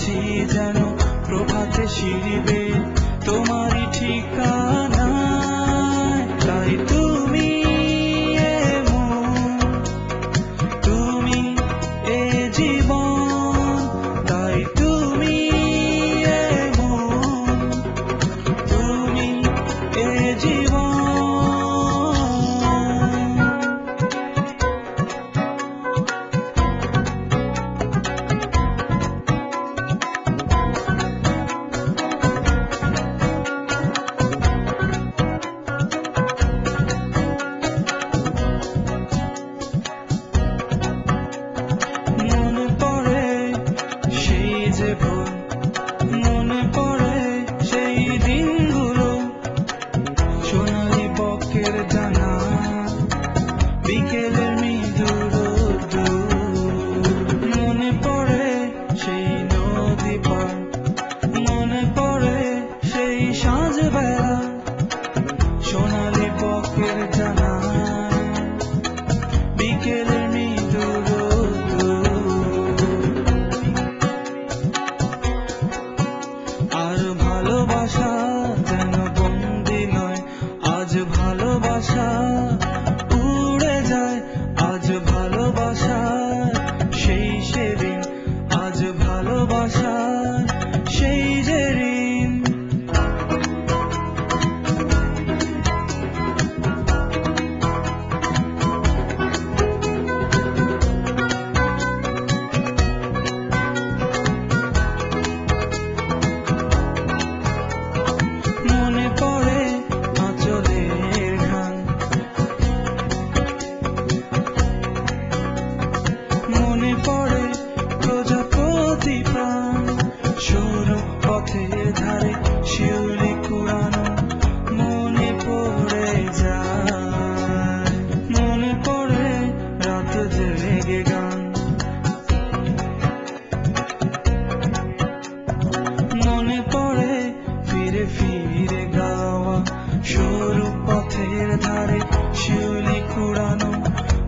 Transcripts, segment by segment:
আছি যেন প্রভাতে শিরিবে তোমারই ঠিকানা। তাই তুমি এমন, তুমি এ জীবন, তাই তুমি এমন, তুমি এ জীবন। মনে পড়ে সেই যে ভোর, মনে পড়ে সেই দিনগুলো, সোনালি বকের জানা, বিকেলের মৃদু রোদ্দুর। মনে পড়ে সেই নদী পার, মনে পড়ে সেই সাঁঝ বেলা, সোনালি বকের জানা, বিকেলের মৃদু রোদ্দুর। আর ভালোবাসা যেন বন্দি নয়, আজ ভালোবাসা উড়ে যায়, আজ ভালোবাসা সেই সেদিন, আজ ভালোবাসা সেই যে ঋণ। মনে পড়ে আঁচলের ঘ্রাণ, মনে পড়ে প্রজাপতি প্রাণ, সরু পথের ধারে শিউলি কুড়ানো, মনে পড়ে যায়। মনে পড়ে রাত জেগে গান, মনে পড়ে ফিরে ফিরে গাওয়া, সরু পথের ধারে শিউলি কুড়ানো,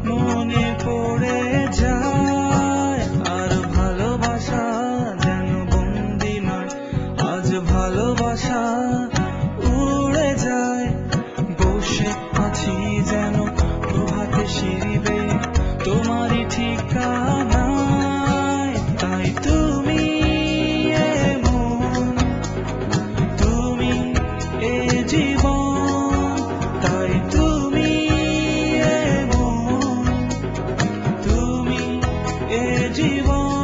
মনে পড়ে যায়। আর ভালোবাসা যেন বন্দি নয়, আজ ভালোবাসা উড়ে যায়। বসে আছি যেন প্রভাতে শিরিবে তোমারই ঠিকানায়। তাই তুমি এমন, তুমি এ জীবন, তাই তুমি এমন, তুমি এ জীবন।